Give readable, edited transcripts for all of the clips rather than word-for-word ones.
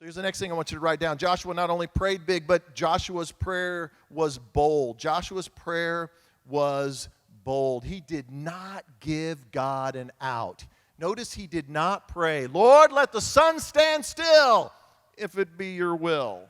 So here's the next thing I want you to write down. Joshua not only prayed big, but Joshua's prayer was bold. Joshua's prayer was bold. He did not give God an out. Notice he did not pray, Lord, let the sun stand still if it be your will.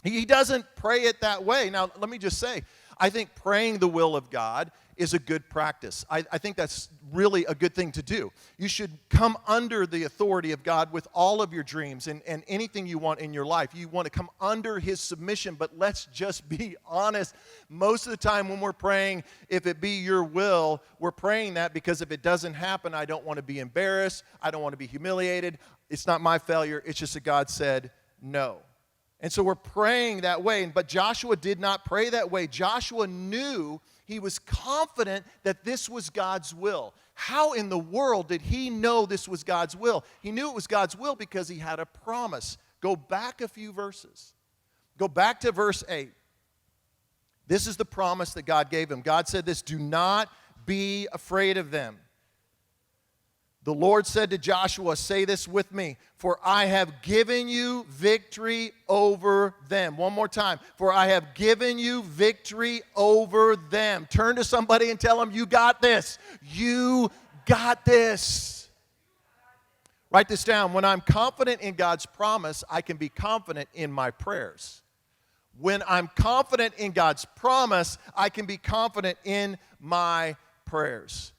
He doesn't pray it that way. Now, let me just say, I think praying the will of God is a good practice. I think that's really a good thing to do. You should come under the authority of God with all of your dreams and anything you want in your life. You want to come under His submission, but let's just be honest. Most of the time when we're praying, if it be your will, we're praying that because if it doesn't happen, I don't want to be embarrassed. I don't want to be humiliated. It's not my failure. It's just that God said no. And so we're praying that way. But Joshua did not pray that way. Joshua knew, he was confident that this was God's will. How in the world did he know this was God's will? He knew it was God's will because he had a promise. Go back a few verses. Go back to verse 8. This is the promise that God gave him. God said this, do not be afraid of them. The Lord said to Joshua, say this with me, for I have given you victory over them. One more time. For I have given you victory over them. Turn to somebody and tell them, you got this. You got this. Write this down. When I'm confident in God's promise, I can be confident in my prayers. When I'm confident in God's promise, I can be confident in my prayers.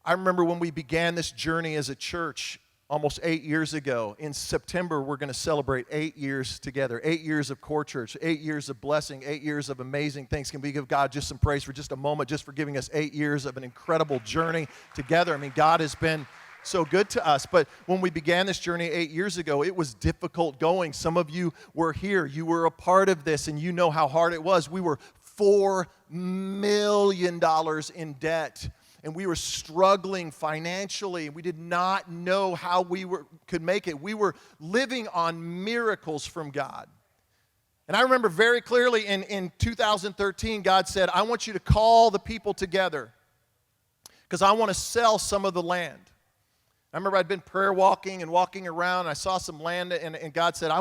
I remember when we began this journey as a church almost 8 years ago. In September, we're going to celebrate 8 years together, 8 years of Core Church, 8 years of blessing, 8 years of amazing things. Can we give God just some praise for just a moment, just for giving us 8 years of an incredible journey together? I mean, God has been so good to us. But when we began this journey 8 years ago, it was difficult going. Some of you were here. You were a part of this, and you know how hard it was. We were $4 million in debt. And we were struggling financially. We did not know how could make it. We were living on miracles from God. And I remember very clearly in 2013, God said, I want you to call the people together because I want to sell some of the land. I remember I'd been prayer walking and walking around. And I saw some land, and God said,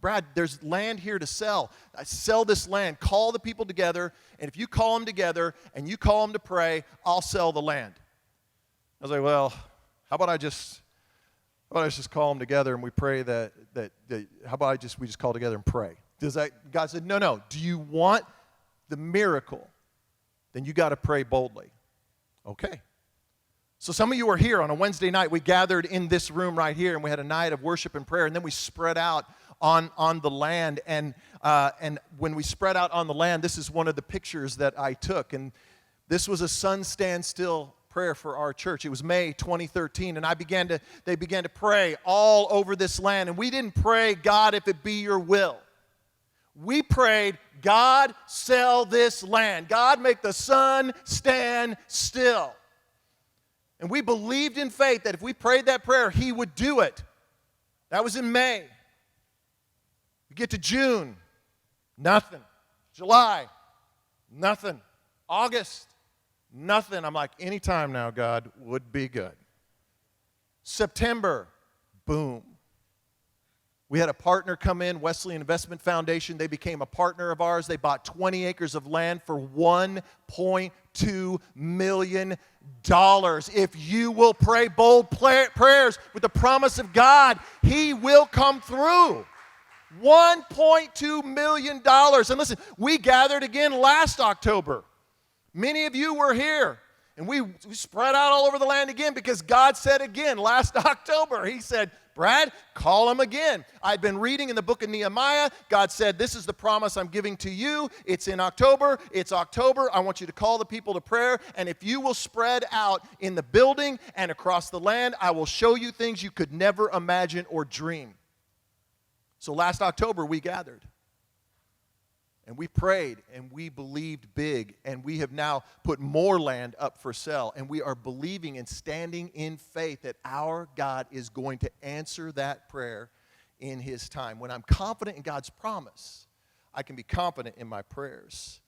Brad, there's land here to sell. I sell this land. Call the people together, and if you call them together and you call them to pray, I'll sell the land. I was like, well, how about I just call them together and we pray that how about we just call together and pray? God said, no. Do you want the miracle? Then you got to pray boldly. Okay. So some of you are here on a Wednesday night. We gathered in this room right here, and we had a night of worship and prayer, and then we spread out on the land. And when we spread out on the land, this is one of the pictures that I took. And this was a sun stand still prayer for our church. It was May 2013, and they began to pray all over this land. And we didn't pray, God, if it be your will. We prayed, God, sell this land. God, make the sun stand still. And we believed in faith that if we prayed that prayer, He would do it. That was in May. We get to June, nothing. July, nothing. August, nothing. I'm like, anytime now, God, would be good. September, boom. We had a partner come in, Wesleyan Investment Foundation. They became a partner of ours. They bought 20 acres of land for $1.2 million. If you will pray bold prayers with the promise of God, He will come through. $1.2 million. And listen, we gathered again last October. Many of you were here. And we spread out all over the land again because God said again last October, He said, Brad, call them again. I'd been reading in the book of Nehemiah. God said, this is the promise I'm giving to you. It's in October. It's October. I want you to call the people to prayer. And if you will spread out in the building and across the land, I will show you things you could never imagine or dream. So last October, we gathered. And we prayed, and we believed big, and we have now put more land up for sale, and we are believing and standing in faith that our God is going to answer that prayer in His time. When I'm confident in God's promise, I can be confident in my prayers.